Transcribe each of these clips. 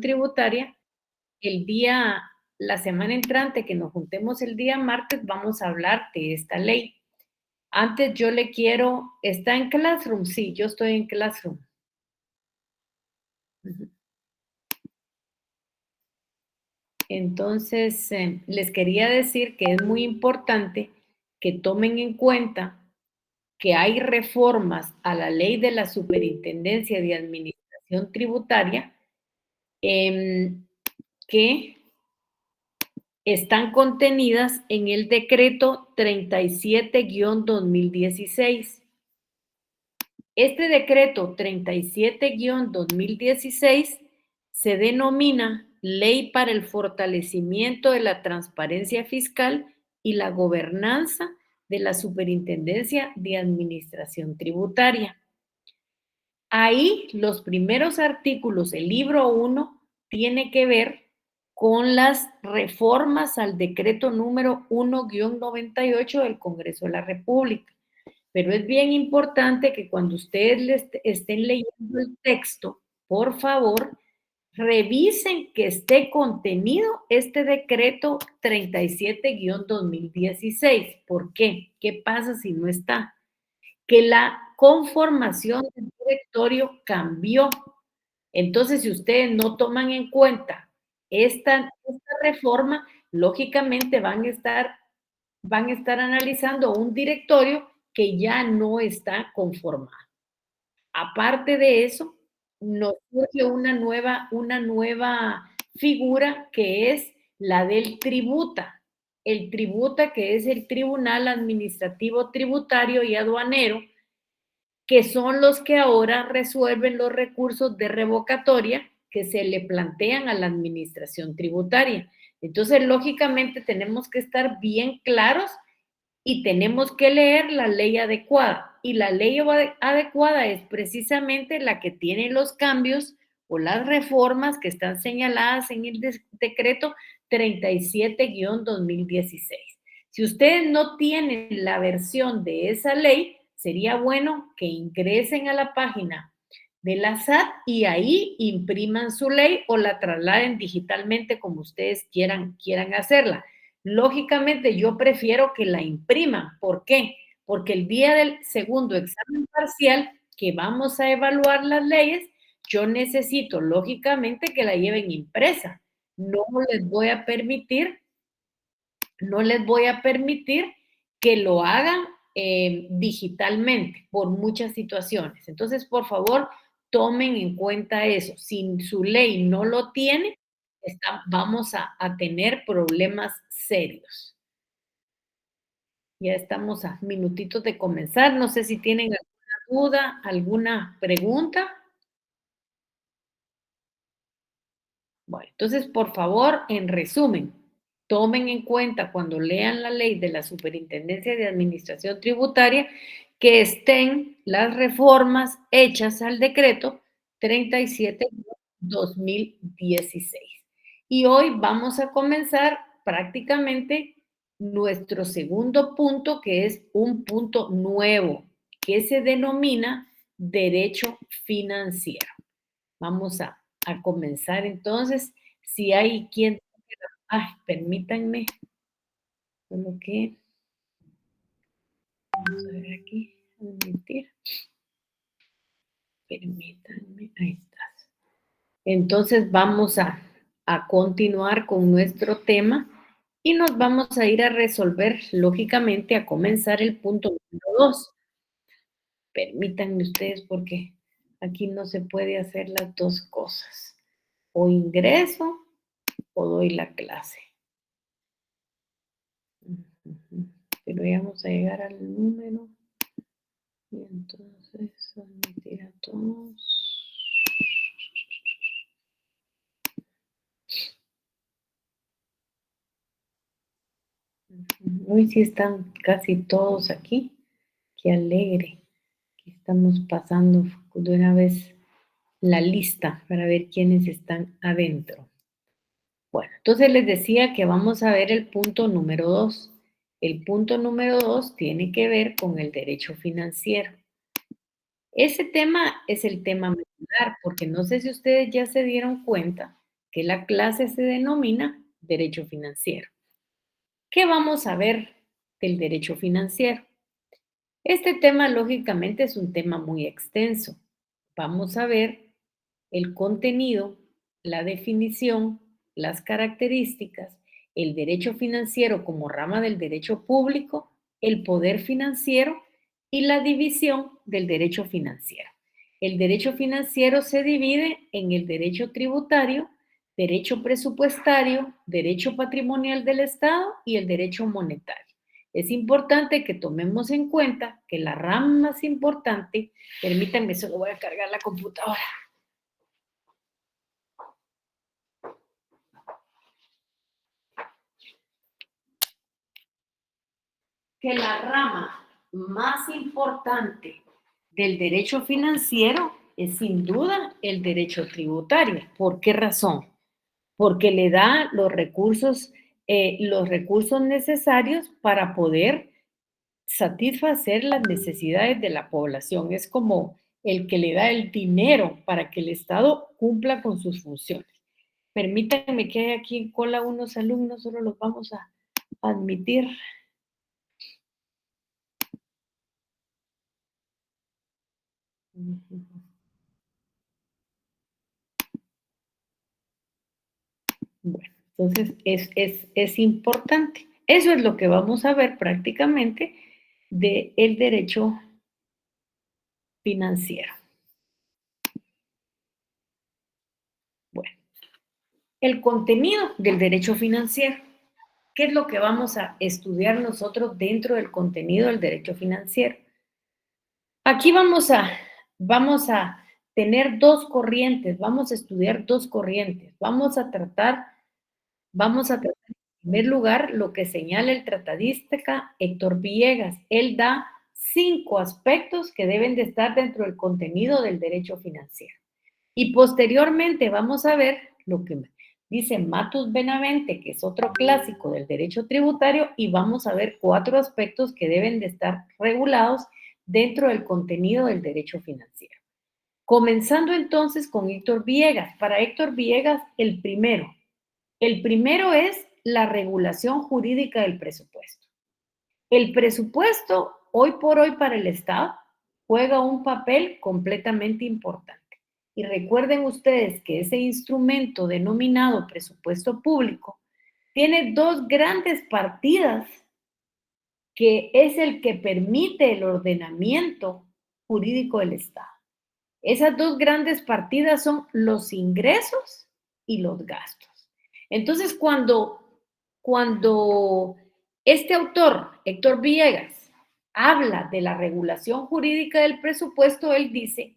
tributaria, la semana entrante, que nos juntemos el día martes, vamos a hablar de esta ley. Antes yo le quiero, ¿está en Classroom? Sí, yo estoy en Classroom. Ujú. Entonces, les quería decir que es muy importante que tomen en cuenta que hay reformas a la ley de la Superintendencia de Administración Tributaria que están contenidas en el decreto 37-2016. Este decreto 37-2016 se denomina Ley para el Fortalecimiento de la Transparencia Fiscal y la Gobernanza de la Superintendencia de Administración Tributaria. Ahí los primeros artículos, el libro 1, tiene que ver con las reformas al decreto número 1-98 del Congreso de la República. Pero es bien importante que cuando ustedes estén leyendo el texto, por favor, revisen que esté contenido este decreto 37-2016. ¿Por qué? ¿Qué pasa si no está? Que la conformación del directorio cambió. Entonces, si ustedes no toman en cuenta esta reforma, lógicamente van a estar analizando un directorio que ya no está conformado. Aparte de eso, nos surge una nueva figura que es la del tributa. El tributa, que es el Tribunal Administrativo Tributario y Aduanero, que son los que ahora resuelven los recursos de revocatoria que se le plantean a la administración tributaria. Entonces, lógicamente, tenemos que estar bien claros y tenemos que leer la ley adecuada. Y la ley adecuada es precisamente la que tiene los cambios o las reformas que están señaladas en el decreto 37-2016. Si ustedes no tienen la versión de esa ley, sería bueno que ingresen a la página de la SAT y ahí impriman su ley o la trasladen digitalmente como ustedes quieran hacerla. Lógicamente, yo prefiero que la impriman. ¿Por qué? Porque el día del segundo examen parcial, que vamos a evaluar las leyes, yo necesito, lógicamente, que la lleven impresa. No les voy a permitir, no les voy a permitir que lo hagan digitalmente por muchas situaciones. Entonces, por favor, tomen en cuenta eso. Si su ley no lo tiene, vamos a tener problemas serios. Ya estamos a minutitos de comenzar. No sé si tienen alguna duda, alguna pregunta. Bueno, entonces, por favor, en resumen, tomen en cuenta cuando lean la ley de la Superintendencia de Administración Tributaria que estén las reformas hechas al decreto 37-2016. Y hoy vamos a comenzar prácticamente nuestro segundo punto, que es un punto nuevo, que se denomina derecho financiero. Vamos a comenzar entonces. Si hay quien... Ay, permítanme. Solo que... Vamos a ver aquí. Admitir. Permítanme. Ahí estás. Entonces vamos a continuar con nuestro tema y nos vamos a ir a resolver, lógicamente, a comenzar el punto número 2. Permítanme ustedes porque aquí no se puede hacer las dos cosas. O ingreso o doy la clase. Pero ya vamos a llegar al número. Y entonces, admitir a todos. Hoy sí están casi todos aquí. Qué alegre. Aquí estamos pasando de una vez la lista para ver quiénes están adentro. Bueno, entonces les decía que vamos a ver el punto número 2. El punto número 2 tiene que ver con el derecho financiero. Ese tema es el tema medular, porque no sé si ustedes ya se dieron cuenta que la clase se denomina derecho financiero. ¿Qué vamos a ver del derecho financiero? Este tema, lógicamente, es un tema muy extenso. Vamos a ver el contenido, la definición, las características, el derecho financiero como rama del derecho público, el poder financiero y la división del derecho financiero. El derecho financiero se divide en el derecho tributario, derecho presupuestario, derecho patrimonial del Estado y el derecho monetario. Es importante que tomemos en cuenta que la rama más importante, permítanme, solo voy a cargar la computadora. Que la rama más importante del derecho financiero es sin duda el derecho tributario. ¿Por qué razón? Porque le da los recursos necesarios para poder satisfacer las necesidades de la población. Es como el que le da el dinero para que el Estado cumpla con sus funciones. Permítanme que hay aquí en cola unos alumnos, solo los vamos a admitir. Bueno, entonces es importante. Eso es lo que vamos a ver prácticamente del derecho financiero. Bueno, el contenido del derecho financiero. ¿Qué es lo que vamos a estudiar nosotros dentro del contenido del derecho financiero? Aquí vamos a tener dos corrientes, vamos a estudiar dos corrientes. Vamos a tratar en primer lugar lo que señala el tratadista Héctor Villegas. Él da 5 aspectos que deben de estar dentro del contenido del derecho financiero. Y posteriormente vamos a ver lo que dice Matus Benavente, que es otro clásico del derecho tributario, y vamos a ver 4 aspectos que deben de estar regulados dentro del contenido del derecho financiero. Comenzando entonces con Héctor Villegas. Para Héctor Villegas, el primero es la regulación jurídica del presupuesto. El presupuesto, hoy por hoy para el Estado, juega un papel completamente importante. Y recuerden ustedes que ese instrumento denominado presupuesto público tiene dos grandes partidas que es el que permite el ordenamiento jurídico del Estado. Esas dos grandes partidas son los ingresos y los gastos. Entonces, cuando este autor, Héctor Villegas, habla de la regulación jurídica del presupuesto, él dice,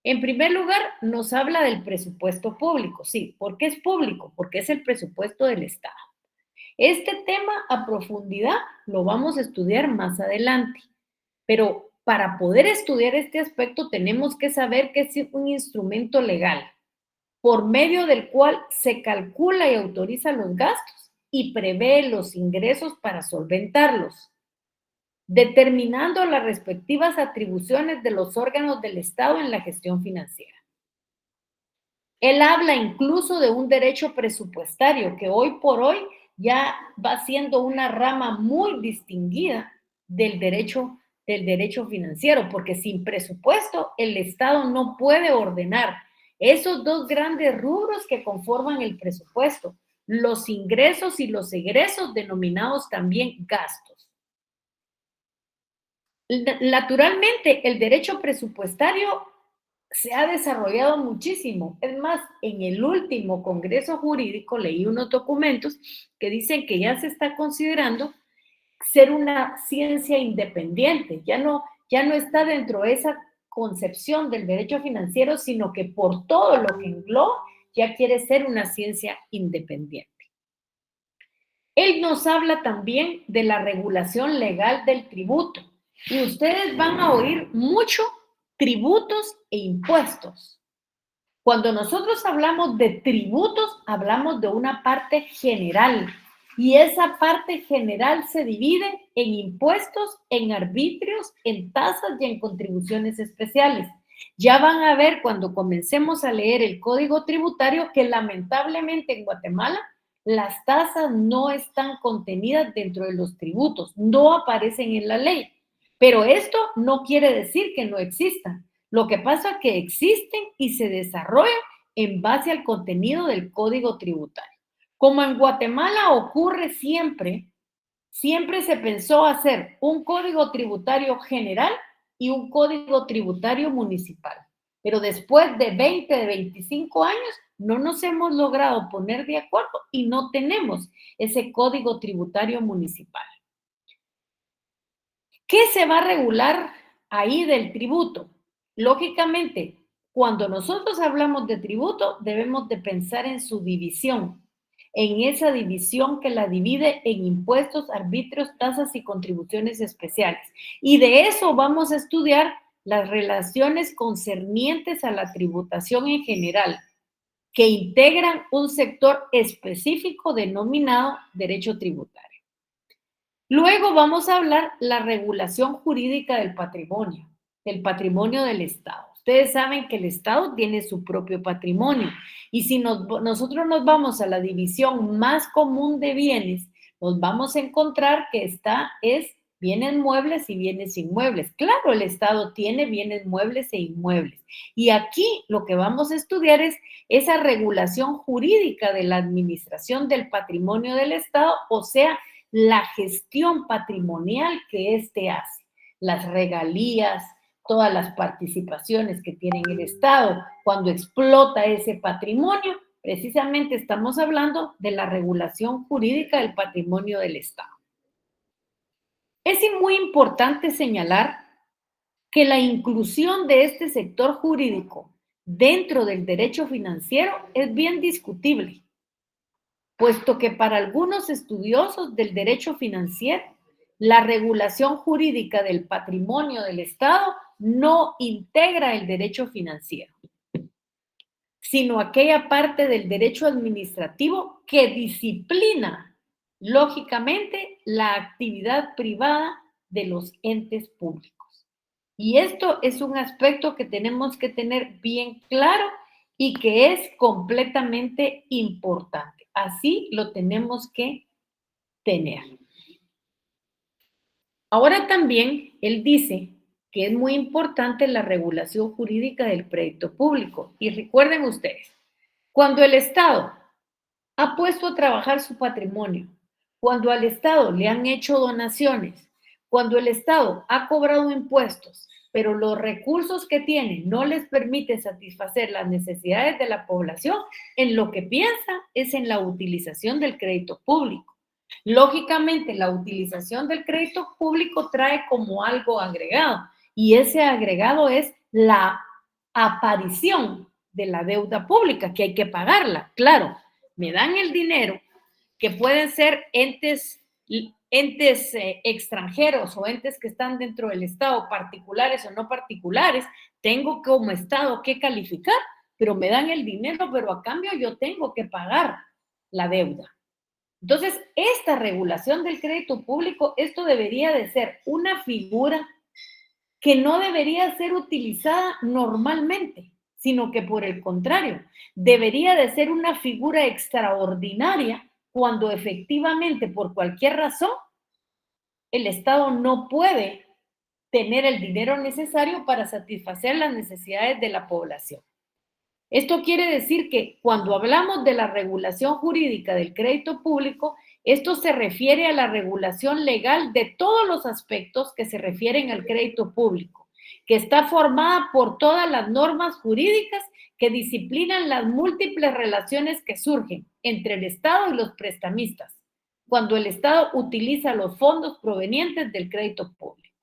en primer lugar, nos habla del presupuesto público. Sí, ¿por qué es público? Porque es el presupuesto del Estado. Este tema a profundidad lo vamos a estudiar más adelante, pero para poder estudiar este aspecto tenemos que saber que es un instrumento legal por medio del cual se calcula y autoriza los gastos y prevé los ingresos para solventarlos, determinando las respectivas atribuciones de los órganos del Estado en la gestión financiera. Él habla incluso de un derecho presupuestario que hoy por hoy ya va siendo una rama muy distinguida del derecho financiero, porque sin presupuesto el Estado no puede ordenar esos dos grandes rubros que conforman el presupuesto, los ingresos y los egresos denominados también gastos. Naturalmente, el derecho presupuestario se ha desarrollado muchísimo. Es más, en el último Congreso Jurídico leí unos documentos que dicen que ya se está considerando ser una ciencia independiente. Ya no está dentro de esa concepción del derecho financiero, sino que por todo lo que engloba, ya quiere ser una ciencia independiente. Él nos habla también de la regulación legal del tributo. Y ustedes van a oír mucho tributos e impuestos. Cuando nosotros hablamos de tributos, hablamos de una parte general. Y esa parte general se divide en impuestos, en arbitrios, en tasas y en contribuciones especiales. Ya van a ver cuando comencemos a leer el Código Tributario que lamentablemente en Guatemala las tasas no están contenidas dentro de los tributos, no aparecen en la ley. Pero esto no quiere decir que no existan. Lo que pasa es que existen y se desarrollan en base al contenido del Código Tributario. Como en Guatemala ocurre siempre, siempre se pensó hacer un código tributario general y un código tributario municipal. Pero después de 20, de 25 años, no nos hemos logrado poner de acuerdo y no tenemos ese código tributario municipal. ¿Qué se va a regular ahí del tributo? Lógicamente, cuando nosotros hablamos de tributo, debemos de pensar en su división, en esa división que la divide en impuestos, arbitrios, tasas y contribuciones especiales. Y de eso vamos a estudiar las relaciones concernientes a la tributación en general, que integran un sector específico denominado derecho tributario. Luego vamos a hablar la regulación jurídica del patrimonio del Estado. Ustedes saben que el Estado tiene su propio patrimonio y si nosotros nos vamos a la división más común de bienes, nos vamos a encontrar que es bienes muebles y bienes inmuebles. Claro, el Estado tiene bienes muebles e inmuebles. Y aquí lo que vamos a estudiar es esa regulación jurídica de la administración del patrimonio del Estado, o sea, la gestión patrimonial que éste hace, las regalías, todas las participaciones que tiene el Estado cuando explota ese patrimonio. Precisamente estamos hablando de la regulación jurídica del patrimonio del Estado. Es muy importante señalar que la inclusión de este sector jurídico dentro del derecho financiero es bien discutible, puesto que para algunos estudiosos del derecho financiero, la regulación jurídica del patrimonio del Estado no integra el derecho financiero, sino aquella parte del derecho administrativo que disciplina, lógicamente, la actividad privada de los entes públicos. Y esto es un aspecto que tenemos que tener bien claro y que es completamente importante. Así lo tenemos que tener. Ahora también él dice que es muy importante la regulación jurídica del crédito público. Y recuerden ustedes, cuando el Estado ha puesto a trabajar su patrimonio, cuando al Estado le han hecho donaciones, cuando el Estado ha cobrado impuestos, pero los recursos que tiene no les permite satisfacer las necesidades de la población, en lo que piensa es en la utilización del crédito público. Lógicamente, la utilización del crédito público trae como algo agregado, y ese agregado es la aparición de la deuda pública, que hay que pagarla, claro. Me dan el dinero, que pueden ser entes extranjeros o entes que están dentro del Estado, particulares o no particulares, tengo como Estado que calificar, pero me dan el dinero, pero a cambio yo tengo que pagar la deuda. Entonces, esta regulación del crédito público, esto debería de ser una figura que no debería ser utilizada normalmente, sino que por el contrario, debería de ser una figura extraordinaria cuando efectivamente, por cualquier razón, el Estado no puede tener el dinero necesario para satisfacer las necesidades de la población. Esto quiere decir que cuando hablamos de la regulación jurídica del crédito público, esto se refiere a la regulación legal de todos los aspectos que se refieren al crédito público, que está formada por todas las normas jurídicas que disciplinan las múltiples relaciones que surgen entre el Estado y los prestamistas, cuando el Estado utiliza los fondos provenientes del crédito público.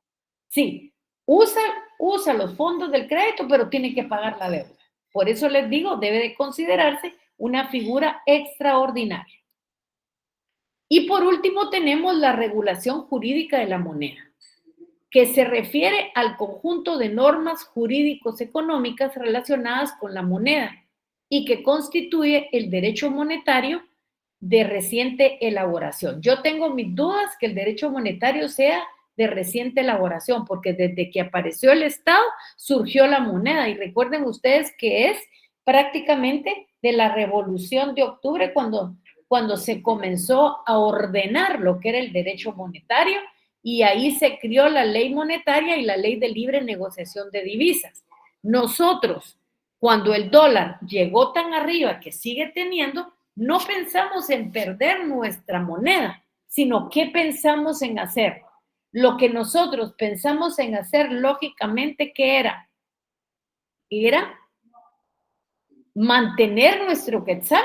Sí, usa los fondos del crédito, pero tiene que pagar la deuda. Por eso les digo, debe de considerarse una figura extraordinaria. Y por último tenemos la regulación jurídica de la moneda, que se refiere al conjunto de normas jurídicos económicas relacionadas con la moneda y que constituye el derecho monetario de reciente elaboración. Yo tengo mis dudas que el derecho monetario sea de reciente elaboración, porque desde que apareció el Estado surgió la moneda. Y recuerden ustedes que es prácticamente de la Revolución de Octubre cuando se comenzó a ordenar lo que era el derecho monetario, y ahí se creó la ley monetaria y la ley de libre negociación de divisas. Nosotros, cuando el dólar llegó tan arriba que sigue teniendo, no pensamos en perder nuestra moneda, sino qué pensamos en hacer. Lo que nosotros pensamos en hacer, lógicamente, ¿qué era? Era mantener nuestro quetzal,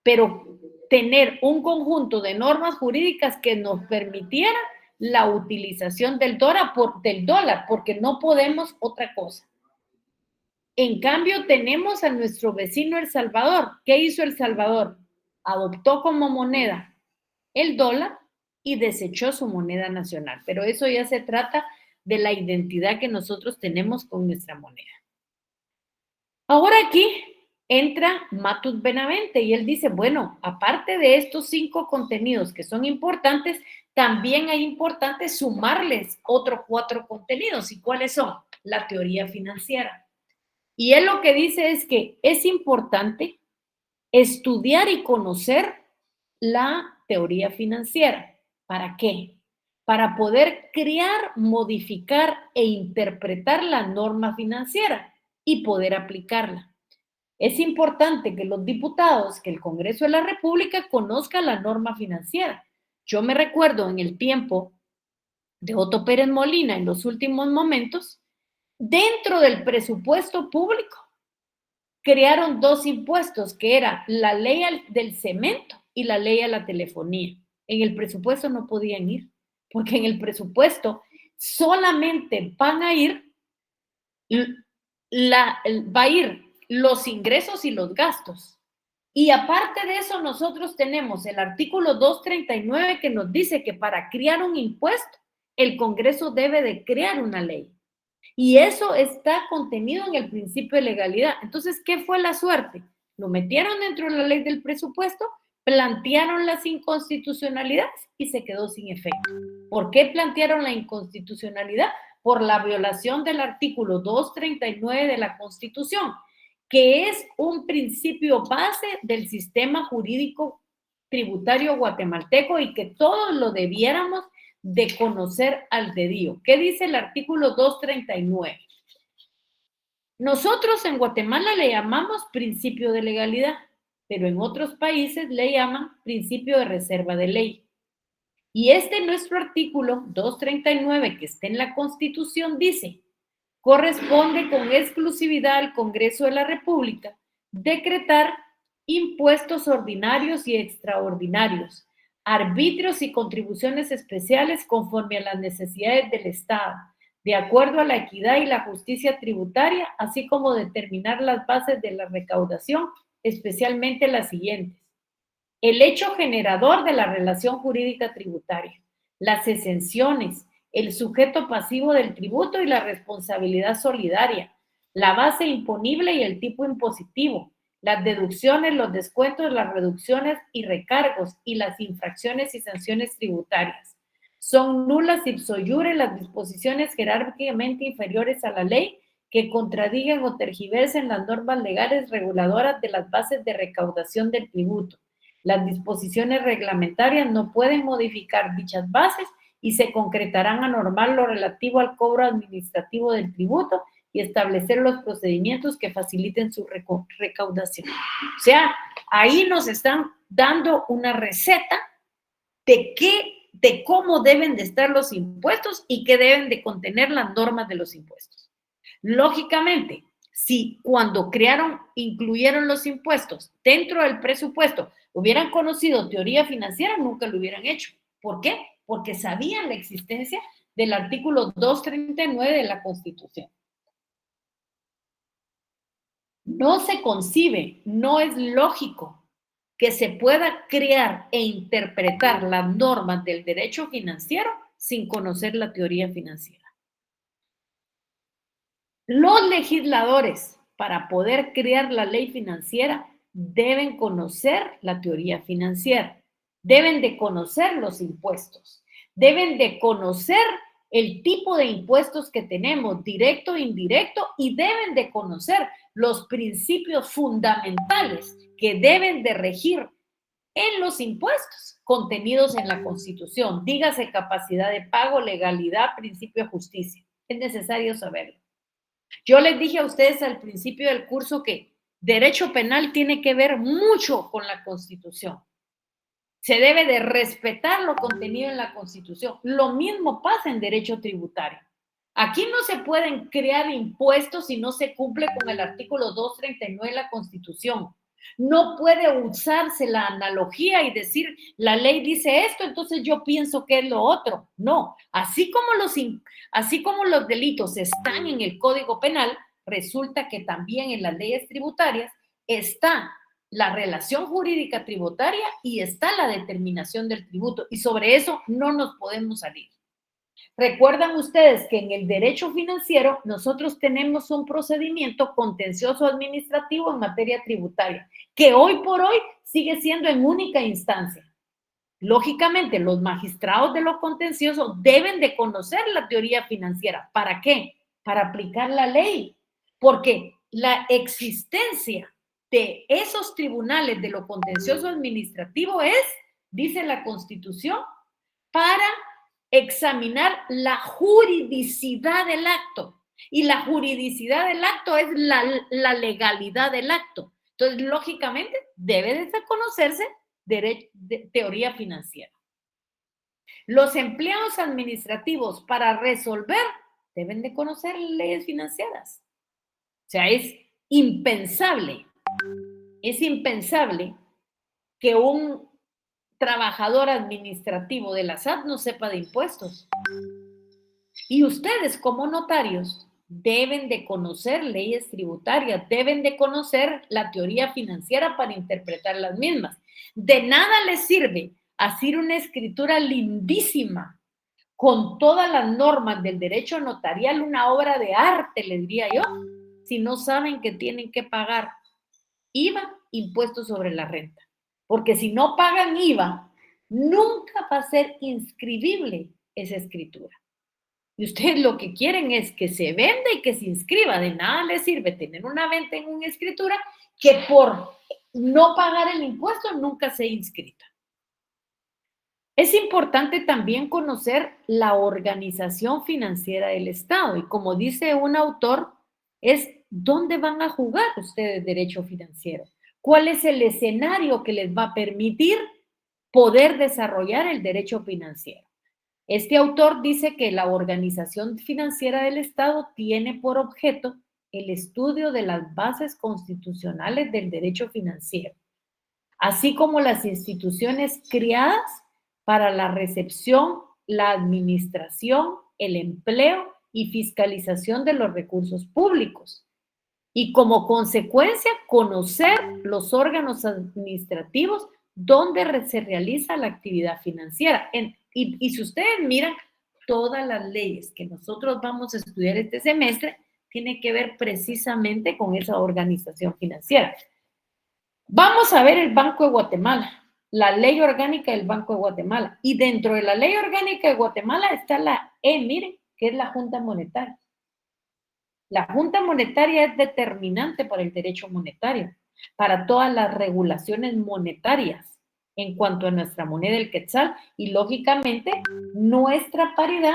pero tener un conjunto de normas jurídicas que nos permitiera la utilización del dólar, porque no podemos otra cosa. En cambio, tenemos a nuestro vecino El Salvador. ¿Qué hizo El Salvador? Adoptó como moneda el dólar y desechó su moneda nacional. Pero eso ya se trata de la identidad que nosotros tenemos con nuestra moneda. Ahora aquí entra Matus Benavente y él dice, bueno, aparte de estos 5 contenidos que son importantes, también hay importante sumarles otros 4 contenidos. ¿Y cuáles son? La teoría financiera. Y él lo que dice es que es importante estudiar y conocer la teoría financiera. ¿Para qué? Para poder crear, modificar e interpretar la norma financiera y poder aplicarla. Es importante que los diputados, que el Congreso de la República conozca la norma financiera. Yo me recuerdo en el tiempo de Otto Pérez Molina, en los últimos momentos, dentro del presupuesto público, crearon 2 impuestos, que era la ley del cemento y la ley a la telefonía. En el presupuesto no podían ir, porque en el presupuesto solamente van a ir, va a ir los ingresos y los gastos. Y aparte de eso, nosotros tenemos el artículo 239 que nos dice que para crear un impuesto, el Congreso debe de crear una ley. Y eso está contenido en el principio de legalidad. Entonces, ¿qué fue la suerte? Lo metieron dentro de la ley del presupuesto, plantearon las inconstitucionalidades y se quedó sin efecto. ¿Por qué plantearon la inconstitucionalidad? Por la violación del artículo 239 de la Constitución, que es un principio base del sistema jurídico tributario guatemalteco y que todos lo debiéramos de conocer al dedillo. ¿Qué dice el artículo 239? Nosotros en Guatemala le llamamos principio de legalidad, pero en otros países le llaman principio de reserva de ley. Y nuestro artículo 239 que está en la Constitución dice, corresponde con exclusividad al Congreso de la República decretar impuestos ordinarios y extraordinarios, arbitrios y contribuciones especiales conforme a las necesidades del Estado, de acuerdo a la equidad y la justicia tributaria, así como determinar las bases de la recaudación, especialmente las siguientes. El hecho generador de la relación jurídica tributaria, las exenciones, el sujeto pasivo del tributo y la responsabilidad solidaria, la base imponible y el tipo impositivo, las deducciones, los descuentos, las reducciones y recargos y las infracciones y sanciones tributarias. Son nulas ipso iure las disposiciones jerárquicamente inferiores a la ley que contradigan o tergiversen las normas legales reguladoras de las bases de recaudación del tributo. Las disposiciones reglamentarias no pueden modificar dichas bases y se concretarán a normal lo relativo al cobro administrativo del tributo y establecer los procedimientos que faciliten su recaudación. O sea, ahí nos están dando una receta de cómo deben de estar los impuestos y qué deben de contener las normas de los impuestos. Lógicamente, si cuando incluyeron los impuestos dentro del presupuesto, hubieran conocido teoría financiera, nunca lo hubieran hecho. ¿Por qué? Porque sabían la existencia del artículo 239 de la Constitución. No se concibe, no es lógico que se pueda crear e interpretar las normas del derecho financiero sin conocer la teoría financiera. Los legisladores, para poder crear la ley financiera, deben conocer la teoría financiera, deben de conocer los impuestos, deben de conocer el tipo de impuestos que tenemos, directo e indirecto, y deben de conocer los principios fundamentales que deben de regir en los impuestos contenidos en la Constitución. Dígase capacidad de pago, legalidad, principio de justicia. Es necesario saberlo. Yo les dije a ustedes al principio del curso que derecho penal tiene que ver mucho con la Constitución. Se debe de respetar lo contenido en la Constitución. Lo mismo pasa en derecho tributario. Aquí no se pueden crear impuestos si no se cumple con el artículo 239 de la Constitución. No puede usarse la analogía y decir, la ley dice esto, entonces yo pienso que es lo otro. No, así como los delitos están en el Código Penal, resulta que también en las leyes tributarias está la relación jurídica tributaria y está la determinación del tributo. Y sobre eso no nos podemos salir. Recuerdan ustedes que en el derecho financiero nosotros tenemos un procedimiento contencioso administrativo en materia tributaria, que hoy por hoy sigue siendo en única instancia. Lógicamente, los magistrados de lo contencioso deben de conocer la teoría financiera. ¿Para qué? Para aplicar la ley. Porque la existencia de esos tribunales de lo contencioso administrativo es, dice la Constitución, para examinar la juridicidad del acto. Y la juridicidad del acto es la legalidad del acto. Entonces, lógicamente, debe de conocerse teoría financiera. Los empleados administrativos para resolver deben de conocer leyes financieras. O sea, es impensable que un trabajador administrativo de la SAT no sepa de impuestos. Y ustedes como notarios deben de conocer leyes tributarias, deben de conocer la teoría financiera para interpretar las mismas. De nada les sirve hacer una escritura lindísima con todas las normas del derecho notarial, una obra de arte, les diría yo, si no saben que tienen que pagar IVA, impuestos sobre la renta. Porque si no pagan IVA, nunca va a ser inscribible esa escritura. Y ustedes lo que quieren es que se venda y que se inscriba. De nada les sirve tener una venta en una escritura que por no pagar el impuesto nunca sea inscrita. Es importante también conocer la organización financiera del Estado. Y como dice un autor, es dónde van a jugar ustedes derecho financiero. ¿Cuál es el escenario que les va a permitir poder desarrollar el derecho financiero? Este autor dice que la organización financiera del Estado tiene por objeto el estudio de las bases constitucionales del derecho financiero, así como las instituciones creadas para la recepción, la administración, el empleo y fiscalización de los recursos públicos. Y como consecuencia, conocer los órganos administrativos donde se realiza la actividad financiera. Y si ustedes miran, todas las leyes que nosotros vamos a estudiar este semestre tienen que ver precisamente con esa organización financiera. Vamos a ver el Banco de Guatemala, la ley orgánica del Banco de Guatemala. Y dentro de la ley orgánica de Guatemala está miren, que es la Junta Monetaria. La Junta Monetaria es determinante para el derecho monetario, para todas las regulaciones monetarias en cuanto a nuestra moneda, el quetzal, y lógicamente nuestra paridad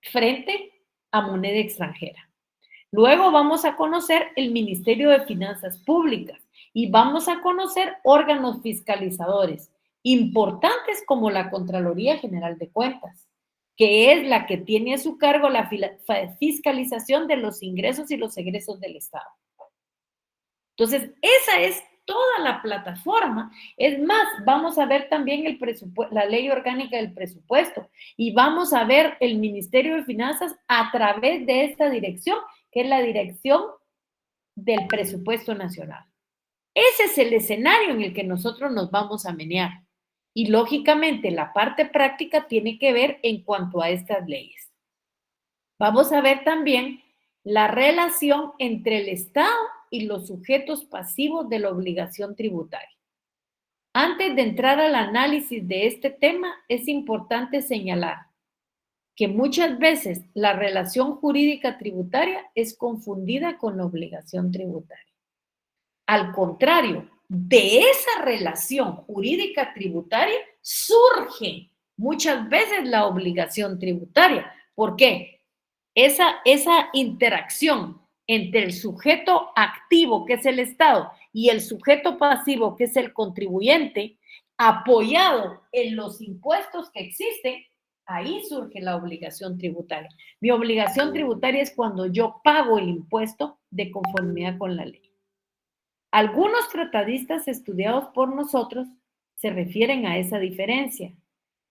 frente a moneda extranjera. Luego vamos a conocer el Ministerio de Finanzas Públicas y vamos a conocer órganos fiscalizadores importantes como la Contraloría General de Cuentas, que es la que tiene a su cargo la fiscalización de los ingresos y los egresos del Estado. Entonces, esa es toda la plataforma. Es más, vamos a ver también la ley orgánica del presupuesto y vamos a ver el Ministerio de Finanzas a través de esta dirección, que es la dirección del presupuesto nacional. Ese es el escenario en el que nosotros nos vamos a menear. Y lógicamente la parte práctica tiene que ver en cuanto a estas leyes. Vamos a ver también la relación entre el Estado y los sujetos pasivos de la obligación tributaria. Antes de entrar al análisis de este tema, es importante señalar que muchas veces la relación jurídica tributaria es confundida con la obligación tributaria. Al contrario, de esa relación jurídica tributaria surge muchas veces la obligación tributaria. ¿Por qué? Esa interacción entre el sujeto activo, que es el Estado, y el sujeto pasivo, que es el contribuyente, apoyado en los impuestos que existen, ahí surge la obligación tributaria. Mi obligación tributaria es cuando yo pago el impuesto de conformidad con la ley. Algunos tratadistas estudiados por nosotros se refieren a esa diferencia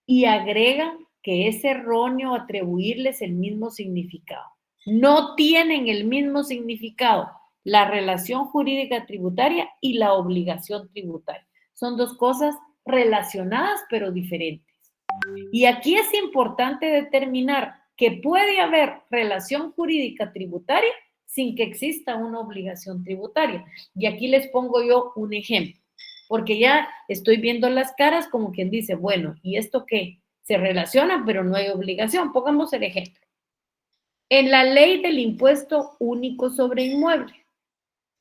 y agregan que es erróneo atribuirles el mismo significado. No tienen el mismo significado la relación jurídica tributaria y la obligación tributaria. Son dos cosas relacionadas pero diferentes. Y aquí es importante determinar que puede haber relación jurídica tributaria sin que exista una obligación tributaria. Y aquí les pongo yo un ejemplo, porque ya estoy viendo las caras como quien dice, bueno, ¿y esto qué? Se relaciona, pero no hay obligación. Pongamos el ejemplo. En la ley del impuesto único sobre inmuebles,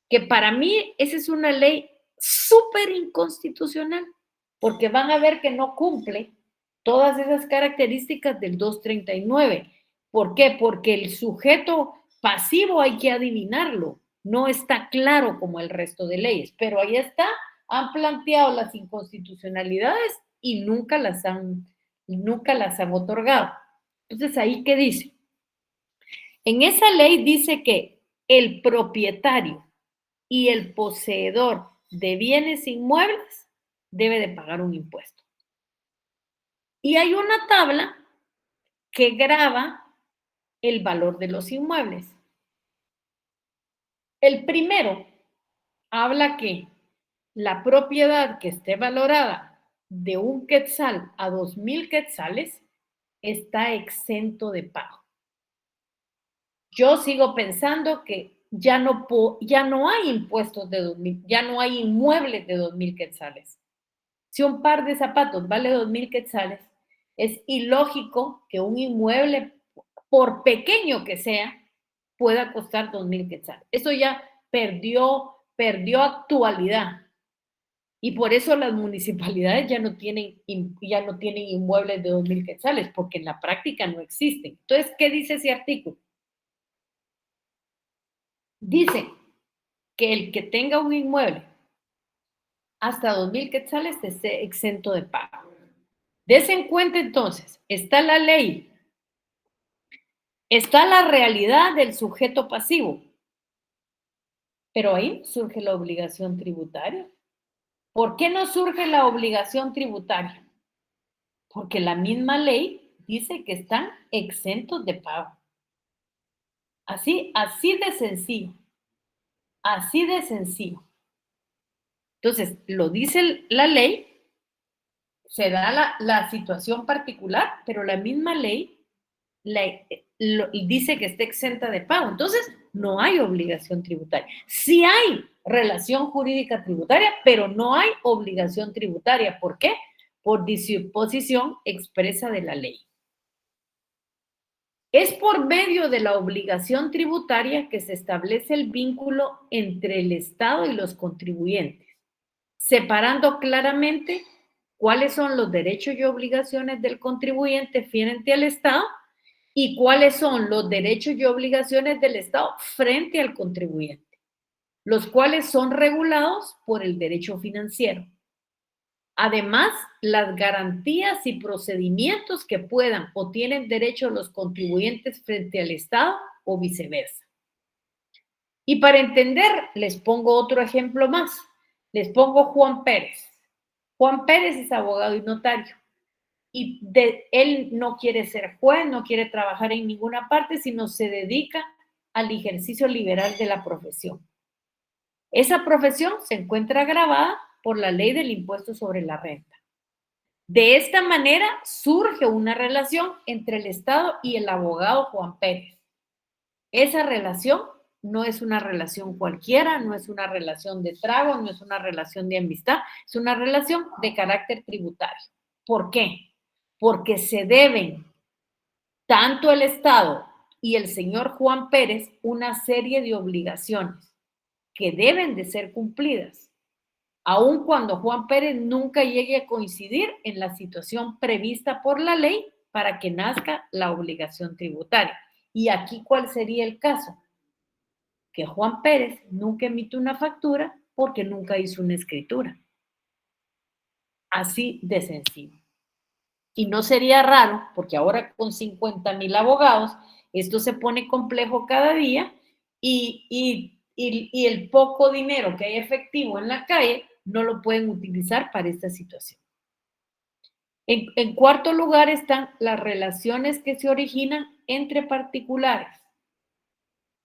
que para mí esa es una ley súper inconstitucional, porque van a ver que no cumple todas esas características del 239. ¿Por qué? Porque el sujeto pasivo hay que adivinarlo, no está claro como el resto de leyes, pero ahí está, han planteado las inconstitucionalidades y nunca las han otorgado. Entonces, ¿ahí qué dice? En esa ley dice que el propietario y el poseedor de bienes inmuebles debe de pagar un impuesto. Y hay una tabla que grava el valor de los inmuebles. El primero habla que la propiedad que esté valorada de 1 quetzal a 2,000 quetzales está exento de pago. Yo sigo pensando que ya no hay impuestos de 2,000, ya no hay inmuebles de 2,000 quetzales. Si un par de zapatos vale 2,000 quetzales, es ilógico que un inmueble, por pequeño que sea, pueda costar 2,000 quetzales. Eso ya perdió actualidad. Y por eso las municipalidades ya no tienen inmuebles de 2,000 quetzales, porque en la práctica no existen. Entonces, ¿qué dice ese artículo? Dice que el que tenga un inmueble hasta 2,000 quetzales esté exento de pago. Dese en cuenta entonces, está la ley, está la realidad del sujeto pasivo, pero ahí surge la obligación tributaria. ¿Por qué no surge la obligación tributaria? Porque la misma ley dice que están exentos de pago. Así de sencillo, así de sencillo. Entonces, lo dice la ley, se da la situación particular, pero la misma ley dice que está exenta de pago. Entonces, no hay obligación tributaria. Sí hay relación jurídica tributaria, pero no hay obligación tributaria. ¿Por qué? Por disposición expresa de la ley. Es por medio de la obligación tributaria que se establece el vínculo entre el Estado y los contribuyentes, separando claramente cuáles son los derechos y obligaciones del contribuyente frente al Estado y cuáles son los derechos y obligaciones del Estado frente al contribuyente, los cuales son regulados por el derecho financiero. Además, las garantías y procedimientos que puedan o tienen derecho los contribuyentes frente al Estado o viceversa. Y para entender, les pongo otro ejemplo más. Les pongo Juan Pérez. Juan Pérez es abogado y notario. Y él no quiere ser juez, no quiere trabajar en ninguna parte, sino se dedica al ejercicio liberal de la profesión. Esa profesión se encuentra gravada por la ley del impuesto sobre la renta. De esta manera surge una relación entre el Estado y el abogado Juan Pérez. Esa relación no es una relación cualquiera, no es una relación de trago, no es una relación de amistad, es una relación de carácter tributario. ¿Por qué? Porque se deben tanto el Estado y el señor Juan Pérez una serie de obligaciones que deben de ser cumplidas, aun cuando Juan Pérez nunca llegue a coincidir en la situación prevista por la ley para que nazca la obligación tributaria. Y aquí, ¿cuál sería el caso? Que Juan Pérez nunca emite una factura porque nunca hizo una escritura. Así de sencillo. Y no sería raro, porque ahora con 50,000 abogados, esto se pone complejo cada día y el poco dinero que hay efectivo en la calle no lo pueden utilizar para esta situación. En cuarto lugar están las relaciones que se originan entre particulares,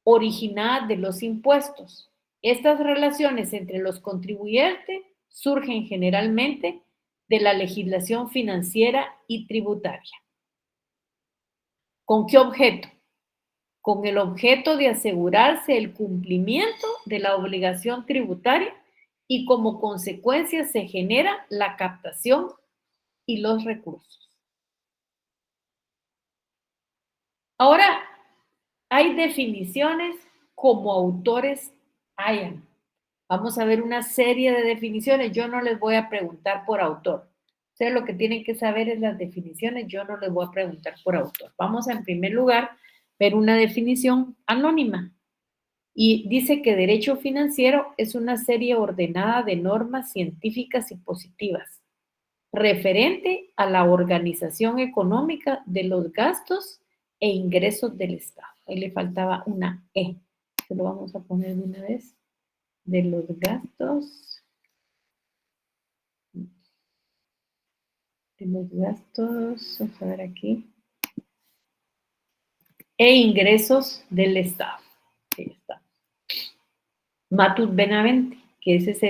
originadas de los impuestos. Estas relaciones entre los contribuyentes surgen generalmente de la legislación financiera y tributaria. ¿Con qué objeto? Con el objeto de asegurarse el cumplimiento de la obligación tributaria y como consecuencia se genera la captación y los recursos. Ahora, hay definiciones como autores hayan. Vamos a ver una serie de definiciones. Yo no les voy a preguntar por autor. Ustedes lo que tienen que saber es las definiciones. Yo no les voy a preguntar por autor. Vamos a, en primer lugar, ver una definición anónima. Y dice que derecho financiero es una serie ordenada de normas científicas y positivas, referente a la organización económica de los gastos e ingresos del Estado. Ahí le faltaba una E. Se lo vamos a poner de una vez. De los gastos. Vamos a ver aquí. E ingresos del Estado. Ahí está. Matut Benavente, que ese es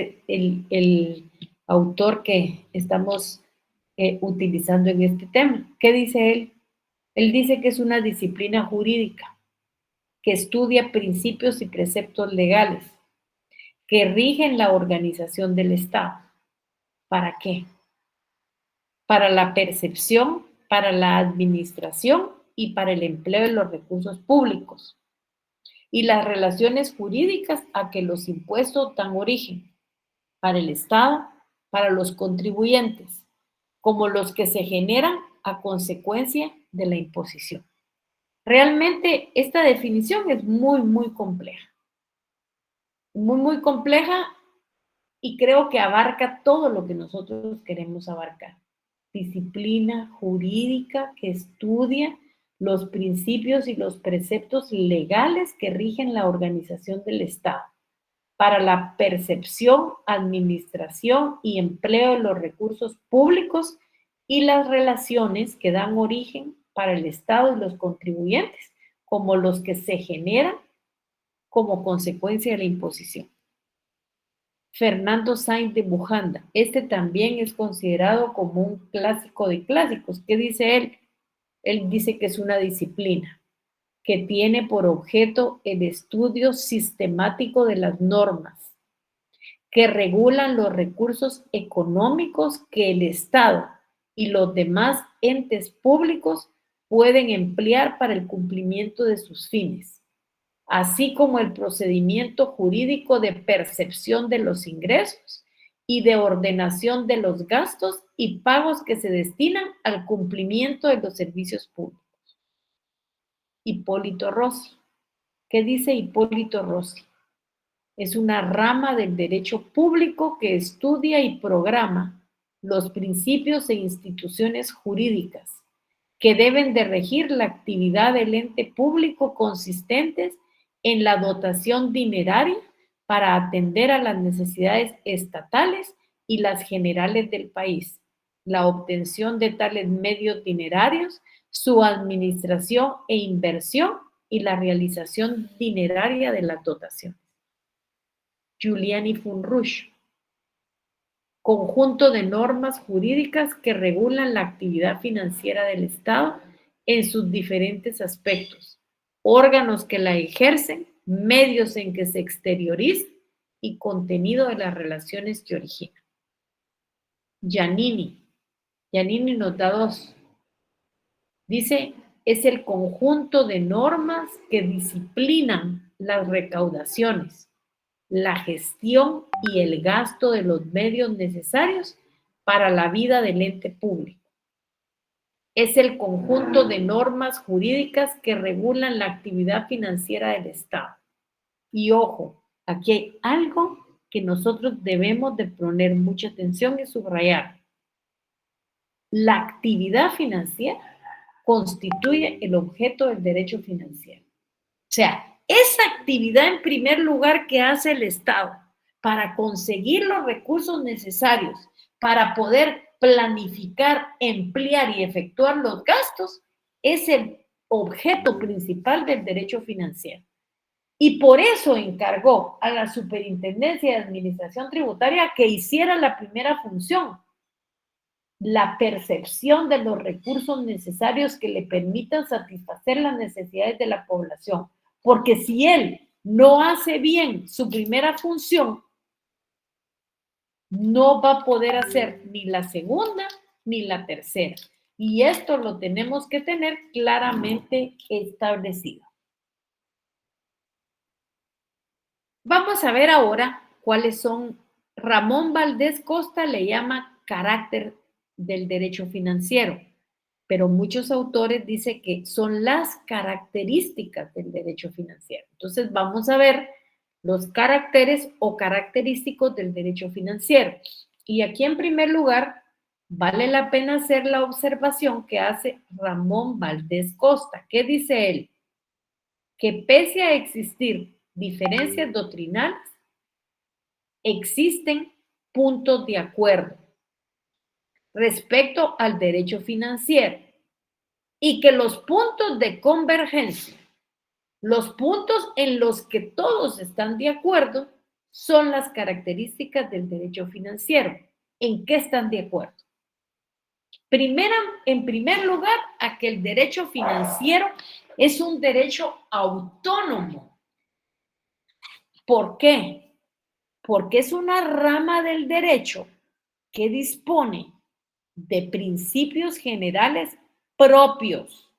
el autor que estamos utilizando en este tema. ¿Qué dice él? Él dice que es una disciplina jurídica que estudia principios y preceptos legales que rigen la organización del Estado. ¿Para qué? Para la percepción, para la administración y para el empleo de los recursos públicos y las relaciones jurídicas a que los impuestos dan origen para el Estado, para los contribuyentes, como los que se generan a consecuencia de la imposición. Realmente esta definición es muy, muy compleja. Muy compleja y creo que abarca todo lo que nosotros queremos abarcar. Disciplina jurídica que estudia los principios y los preceptos legales que rigen la organización del Estado para la percepción, administración y empleo de los recursos públicos y las relaciones que dan origen para el Estado y los contribuyentes, como los que se generan como consecuencia de la imposición. Fernando Sáenz de Bujanda, este también es considerado como un clásico de clásicos. ¿Qué dice él? Él dice que es una disciplina que tiene por objeto el estudio sistemático de las normas que regulan los recursos económicos que el Estado y los demás entes públicos pueden emplear para el cumplimiento de sus fines, así como el procedimiento jurídico de percepción de los ingresos y de ordenación de los gastos y pagos que se destinan al cumplimiento de los servicios públicos. Hipólito Rossi. ¿Qué dice Hipólito Rossi? Es una rama del derecho público que estudia y programa los principios e instituciones jurídicas que deben de regir la actividad del ente público consistentes en la dotación dineraria para atender a las necesidades estatales y las generales del país, la obtención de tales medios dinerarios, su administración e inversión y la realización dineraria de las dotaciones. Giuliani Funrush, conjunto de normas jurídicas que regulan la actividad financiera del Estado en sus diferentes aspectos, órganos que la ejercen, medios en que se exterioriza y contenido de las relaciones que origina. Giannini. Giannini nos da dos. Dice, es el conjunto de normas que disciplinan las recaudaciones, la gestión y el gasto de los medios necesarios para la vida del ente público. Es el conjunto de normas jurídicas que regulan la actividad financiera del Estado. Y ojo, aquí hay algo que nosotros debemos de poner mucha atención y subrayar. La actividad financiera constituye el objeto del derecho financiero. O sea, esa actividad en primer lugar que hace el Estado para conseguir los recursos necesarios para poder planificar, emplear y efectuar los gastos es el objeto principal del derecho financiero. Y por eso encargó a la Superintendencia de Administración Tributaria que hiciera la primera función, la percepción de los recursos necesarios que le permitan satisfacer las necesidades de la población. Porque si él no hace bien su primera función, no va a poder hacer ni la segunda ni la tercera. Y esto lo tenemos que tener claramente establecido. Vamos a ver ahora cuáles son. Ramón Valdés Costa le llama carácter del derecho financiero, pero muchos autores dicen que son las características del derecho financiero. Entonces vamos a ver los caracteres o característicos del derecho financiero. Y aquí en primer lugar, vale la pena hacer la observación que hace Ramón Valdés Costa. ¿Qué dice él? Que pese a existir diferencias doctrinales, existen puntos de acuerdo respecto al derecho financiero y que los puntos de convergencia, los puntos en los que todos están de acuerdo, son las características del derecho financiero. ¿En qué están de acuerdo? En primer lugar, a que el derecho financiero es un derecho autónomo. ¿Por qué? Porque es una rama del derecho que dispone de principios generales propios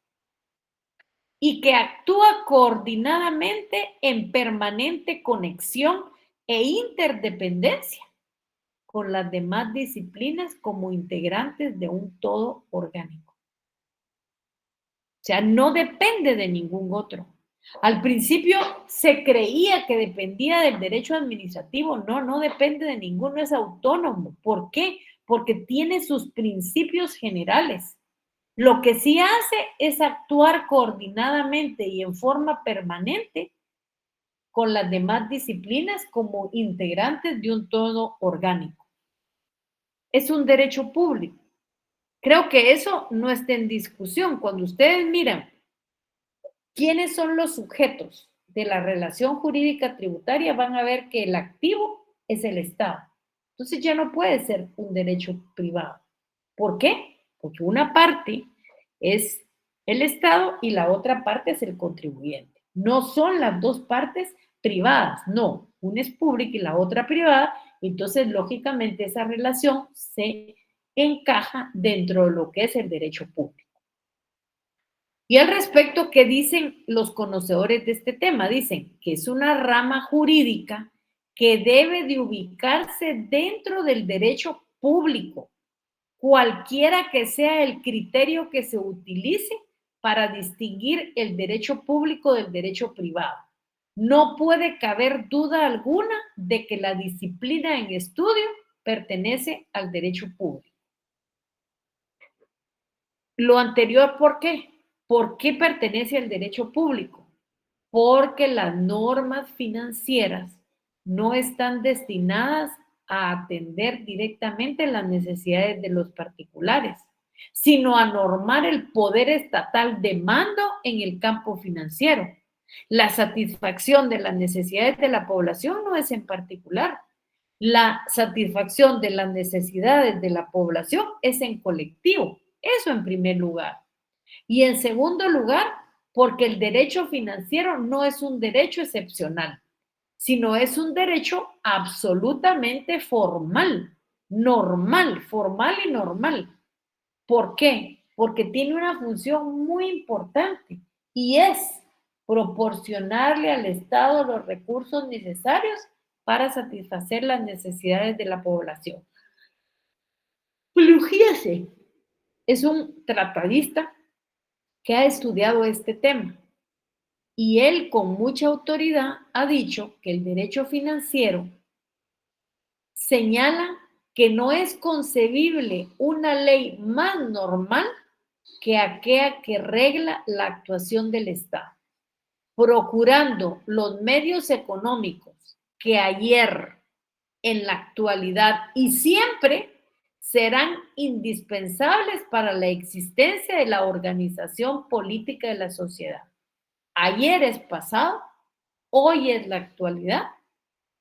y que actúa coordinadamente en permanente conexión e interdependencia con las demás disciplinas como integrantes de un todo orgánico. O sea, no depende de ningún otro. Al principio se creía que dependía del derecho administrativo. No, no depende de ninguno, es autónomo. ¿Por qué? Porque tiene sus principios generales. Lo que sí hace es actuar coordinadamente y en forma permanente con las demás disciplinas como integrantes de un todo orgánico. Es un derecho público. Creo que eso no está en discusión. Cuando ustedes miran quiénes son los sujetos de la relación jurídica tributaria, van a ver que el activo es el Estado. Entonces ya no puede ser un derecho privado. ¿Por qué? Porque una parte es el Estado y la otra parte es el contribuyente. No son las dos partes privadas, no. Una es pública y la otra privada. Entonces, lógicamente, esa relación se encaja dentro de lo que es el derecho público. Y al respecto, ¿qué dicen los conocedores de este tema? Dicen que es una rama jurídica que debe de ubicarse dentro del derecho público, cualquiera que sea el criterio que se utilice para distinguir el derecho público del derecho privado. No puede caber duda alguna de que la disciplina en estudio pertenece al derecho público. Lo anterior, ¿por qué? ¿Por qué pertenece al derecho público? Porque las normas financieras no están destinadas a atender directamente las necesidades de los particulares, sino a normar el poder estatal de mando en el campo financiero. La satisfacción de las necesidades de la población no es en particular. La satisfacción de las necesidades de la población es en colectivo. Eso en primer lugar. Y en segundo lugar, porque el derecho financiero no es un derecho excepcional, sino es un derecho absolutamente formal, normal, formal y normal. ¿Por qué? Porque tiene una función muy importante y es proporcionarle al Estado los recursos necesarios para satisfacer las necesidades de la población. Plugiese es un tratadista que ha estudiado este tema y él con mucha autoridad ha dicho que el derecho financiero señala que no es concebible una ley más normal que aquella que regla la actuación del Estado, procurando los medios económicos que ayer, en la actualidad y siempre serán indispensables para la existencia de la organización política de la sociedad. Ayer es pasado, hoy es la actualidad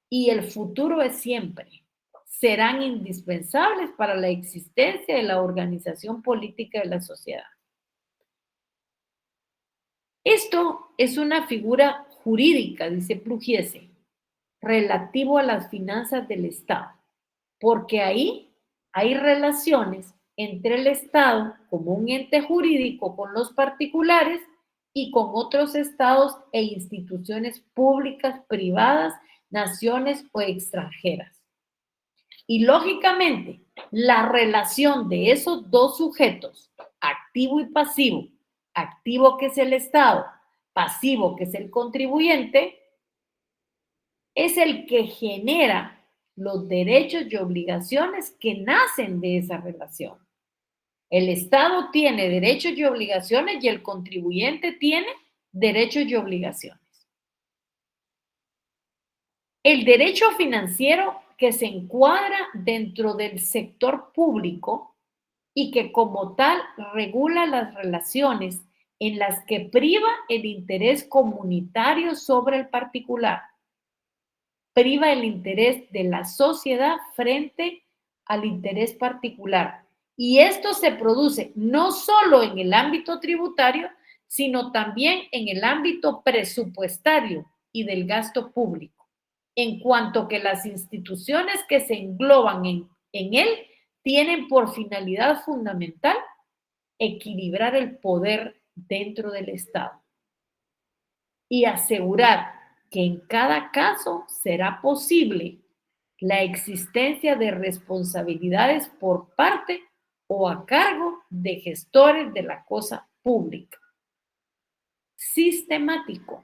y el futuro es siempre. Serán indispensables para la existencia de la organización política de la sociedad. Esto es una figura jurídica, dice Plugiese, relativo a las finanzas del Estado, porque ahí hay relaciones entre el Estado como un ente jurídico con los particulares y con otros estados e instituciones públicas, privadas, naciones o extranjeras. Y lógicamente, la relación de esos dos sujetos, activo y pasivo, activo que es el Estado, pasivo que es el contribuyente, es el que genera los derechos y obligaciones que nacen de esa relación. El Estado tiene derechos y obligaciones y el contribuyente tiene derechos y obligaciones. El derecho financiero que se encuadra dentro del sector público y que como tal regula las relaciones en las que priva el interés comunitario sobre el particular, priva el interés de la sociedad frente al interés particular. Y esto se produce no solo en el ámbito tributario, sino también en el ámbito presupuestario y del gasto público, en cuanto que las instituciones que se engloban en él tienen por finalidad fundamental equilibrar el poder dentro del Estado y asegurar que en cada caso será posible la existencia de responsabilidades por parte o a cargo de gestores de la cosa pública. Sistemático.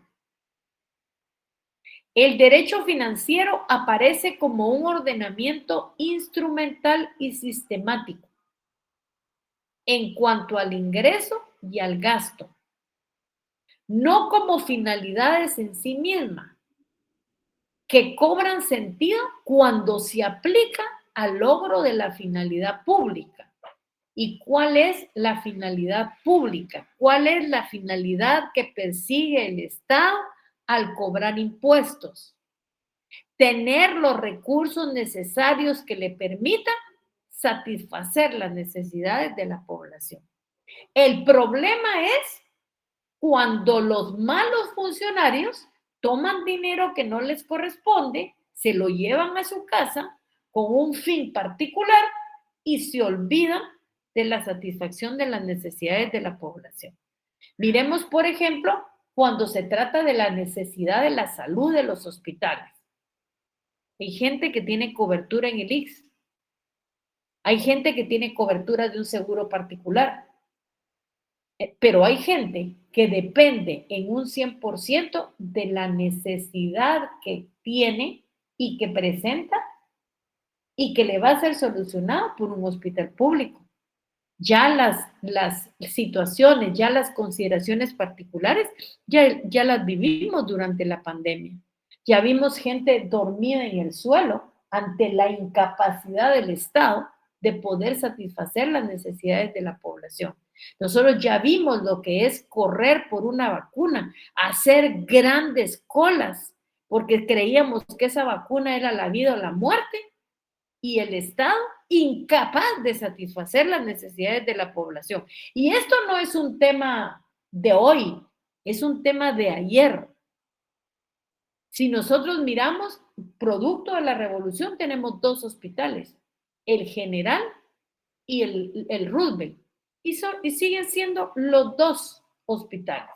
El derecho financiero aparece como un ordenamiento instrumental y sistemático en cuanto al ingreso y al gasto, no como finalidades en sí misma, que cobran sentido cuando se aplica al logro de la finalidad pública. ¿Y cuál es la finalidad pública? ¿Cuál es la finalidad que persigue el Estado al cobrar impuestos? Tener los recursos necesarios que le permitan satisfacer las necesidades de la población. El problema es cuando los malos funcionarios toman dinero que no les corresponde, se lo llevan a su casa con un fin particular y se olvidan de la satisfacción de las necesidades de la población. Miremos, por ejemplo, cuando se trata de la necesidad de la salud de los hospitales. Hay gente que tiene cobertura en el IX. Hay gente que tiene cobertura de un seguro particular. Pero hay gente que depende en un 100% de la necesidad que tiene y que presenta y que le va a ser solucionado por un hospital público. Ya las situaciones, ya las consideraciones particulares, ya las vivimos durante la pandemia. Ya vimos gente dormida en el suelo ante la incapacidad del Estado de poder satisfacer las necesidades de la población. Nosotros ya vimos lo que es correr por una vacuna, hacer grandes colas, porque creíamos que esa vacuna era la vida o la muerte, y el Estado incapaz de satisfacer las necesidades de la población. Y esto no es un tema de hoy, es un tema de ayer. Si nosotros miramos, producto de la revolución, tenemos dos hospitales, el General y el Roosevelt, y siguen siendo los dos hospitales.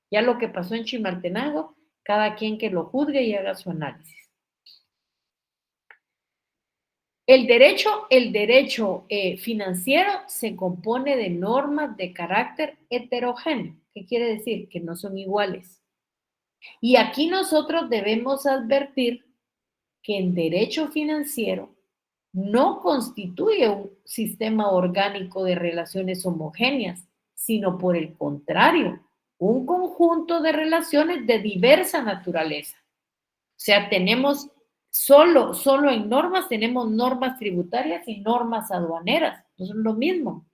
Ya lo que pasó en Chimaltenango, cada quien que lo juzgue y haga su análisis. El derecho financiero se compone de normas de carácter heterogéneo. ¿Qué quiere decir? Que no son iguales. Y aquí nosotros debemos advertir que el derecho financiero no constituye un sistema orgánico de relaciones homogéneas, sino por el contrario, un conjunto de relaciones de diversa naturaleza. O sea, tenemos solo en normas, tenemos normas tributarias y normas aduaneras. No son lo mismo.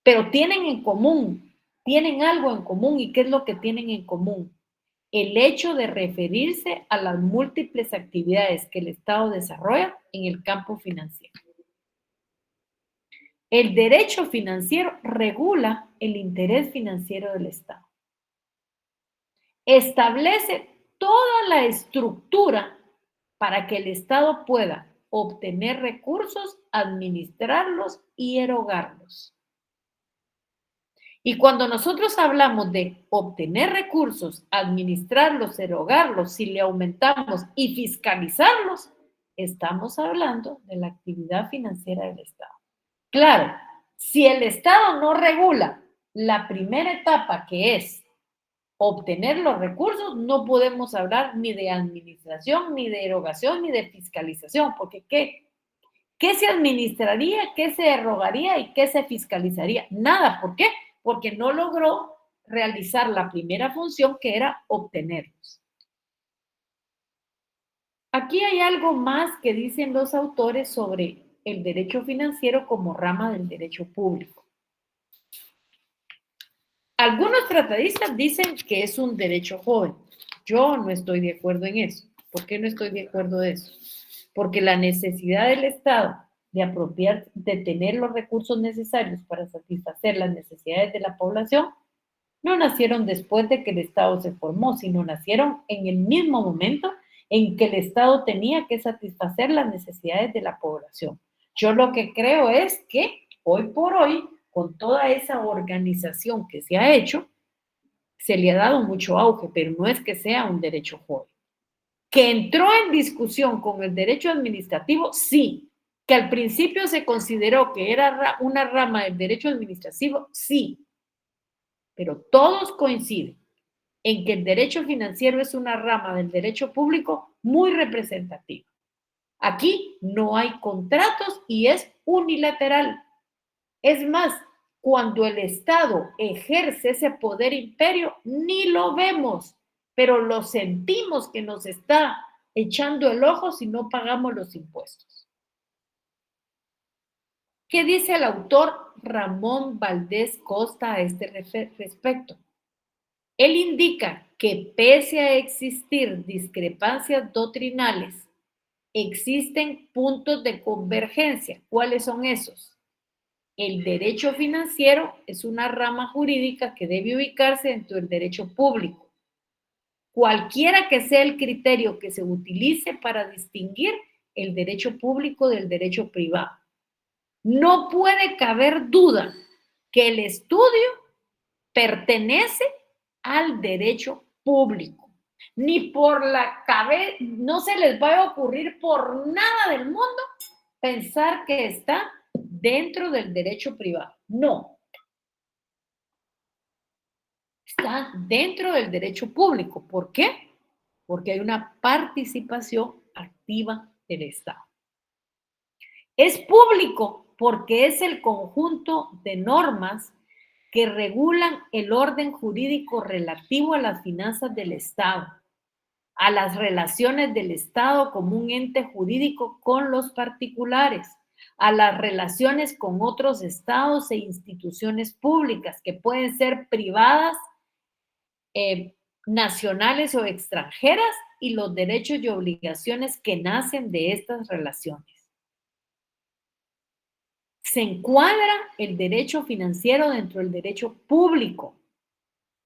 Pero tienen en común, tienen algo en común. ¿Y qué es lo que tienen en común? El hecho de referirse a las múltiples actividades que el Estado desarrolla en el campo financiero. El derecho financiero regula el interés financiero del Estado. Establece toda la estructura para que el Estado pueda obtener recursos, administrarlos y erogarlos. Y cuando nosotros hablamos de obtener recursos, administrarlos, erogarlos, si le aumentamos y fiscalizarlos, estamos hablando de la actividad financiera del Estado. Claro, si el Estado no regula la primera etapa, que es obtener los recursos, no podemos hablar ni de administración, ni de erogación, ni de fiscalización, porque ¿qué se administraría, qué se erogaría y qué se fiscalizaría? Nada. ¿Por qué? Porque no logró realizar la primera función, que era obtenerlos. Aquí hay algo más que dicen los autores sobre el derecho financiero como rama del derecho público. Algunos tratadistas dicen que es un derecho joven. Yo no estoy de acuerdo en eso. ¿Por qué no estoy de acuerdo de eso? Porque la necesidad del Estado de tener los recursos necesarios para satisfacer las necesidades de la población no nacieron después de que el Estado se formó, sino nacieron en el mismo momento en que el Estado tenía que satisfacer las necesidades de la población. Yo lo que creo es que hoy por hoy, con toda esa organización que se ha hecho, se le ha dado mucho auge, pero no es que sea un derecho joven. Que entró en discusión con el derecho administrativo, sí. Que al principio se consideró que era una rama del derecho administrativo, sí. Pero todos coinciden en que el derecho financiero es una rama del derecho público muy representativa. Aquí no hay contratos y es unilateral. Es más, cuando el Estado ejerce ese poder imperio, ni lo vemos, pero lo sentimos que nos está echando el ojo si no pagamos los impuestos. ¿Qué dice el autor Ramón Valdés Costa a este respecto? Él indica que pese a existir discrepancias doctrinales, existen puntos de convergencia. ¿Cuáles son esos? El derecho financiero es una rama jurídica que debe ubicarse dentro del derecho público. Cualquiera que sea el criterio que se utilice para distinguir el derecho público del derecho privado. No puede caber duda que el estudio pertenece al derecho público. Ni por la cabeza, no se les va a ocurrir por nada del mundo pensar que está dentro del derecho privado. No. Está dentro del derecho público. ¿Por qué? Porque hay una participación activa del Estado. Es público porque es el conjunto de normas que regulan el orden jurídico relativo a las finanzas del Estado, a las relaciones del Estado como un ente jurídico con los particulares, a las relaciones con otros estados e instituciones públicas que pueden ser privadas, nacionales o extranjeras, y los derechos y obligaciones que nacen de estas relaciones. Se encuadra el derecho financiero dentro del derecho público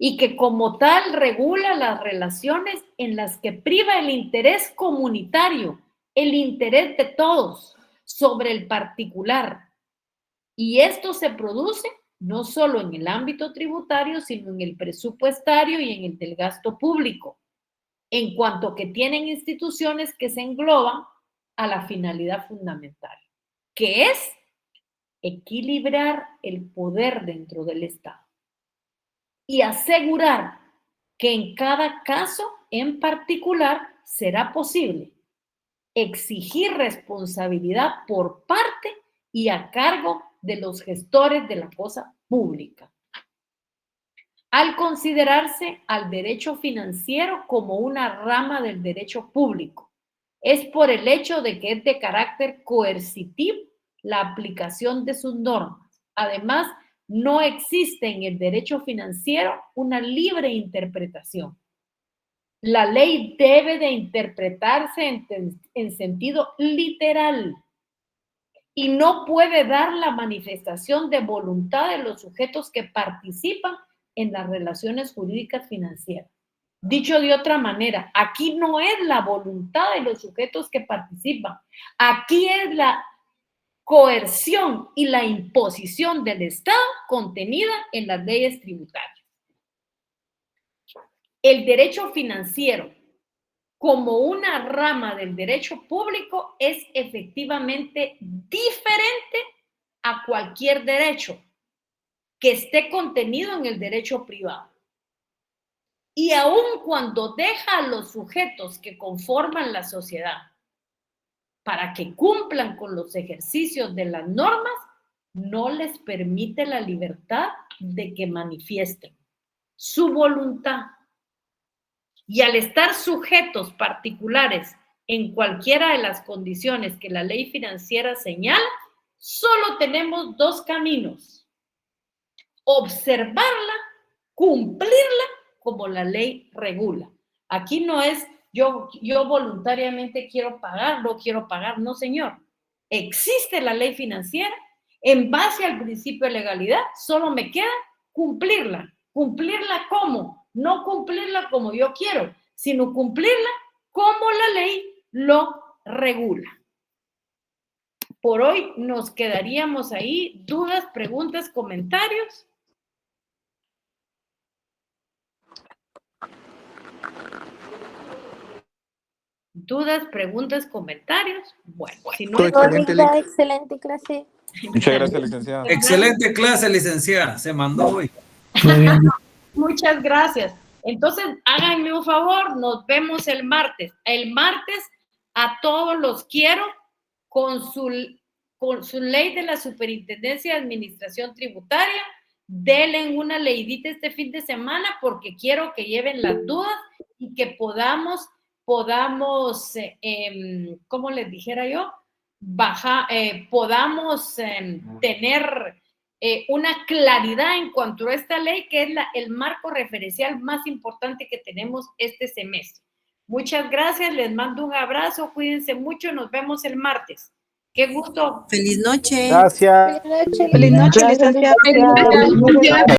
y que como tal regula las relaciones en las que priva el interés comunitario, el interés de todos sobre el particular. Y esto se produce no solo en el ámbito tributario, sino en el presupuestario y en el del gasto público, en cuanto que tienen instituciones que se engloban a la finalidad fundamental, que es equilibrar el poder dentro del Estado y asegurar que en cada caso en particular será posible exigir responsabilidad por parte y a cargo de los gestores de la cosa pública. Al considerarse al derecho financiero como una rama del derecho público, es por el hecho de que es de carácter coercitivo la aplicación de sus normas. Además, no existe en el derecho financiero una libre interpretación. La ley debe de interpretarse en sentido literal y no puede dar la manifestación de voluntad de los sujetos que participan en las relaciones jurídicas financieras. Dicho de otra manera, aquí no es la voluntad de los sujetos que participan, aquí es la coerción y la imposición del Estado contenida en las leyes tributarias. El derecho financiero, como una rama del derecho público, es efectivamente diferente a cualquier derecho que esté contenido en el derecho privado. Y aun cuando deja a los sujetos que conforman la sociedad para que cumplan con los ejercicios de las normas, no les permite la libertad de que manifiesten su voluntad. Y al estar sujetos particulares en cualquiera de las condiciones que la ley financiera señala, solo tenemos dos caminos: observarla, cumplirla como la ley regula. Aquí no es yo voluntariamente quiero pagar, no quiero pagar, no señor. Existe la ley financiera, en base al principio de legalidad, solo me queda cumplirla. ¿Cumplirla cómo? No cumplirla como yo quiero, sino cumplirla como la ley lo regula. Por hoy nos quedaríamos ahí. ¿Dudas, preguntas, comentarios? ¿Dudas, preguntas, comentarios? Bueno, si no... Excelente clase. Muchas gracias, licenciada. Excelente clase, licenciada. Se mandó hoy. Muy bien. Muchas gracias. Entonces, háganme un favor, nos vemos el martes. El martes a todos los quiero con su ley de la Superintendencia de Administración Tributaria. Denle una leidita este fin de semana porque quiero que lleven las dudas y que podamos, como les dijera yo, podamos tener una claridad en cuanto a esta ley, que es el marco referencial más importante que tenemos este semestre. Muchas gracias, les mando un abrazo, cuídense mucho, nos vemos el martes. Qué gusto. Feliz noche. Gracias. Feliz noche, licenciada. Feliz noche.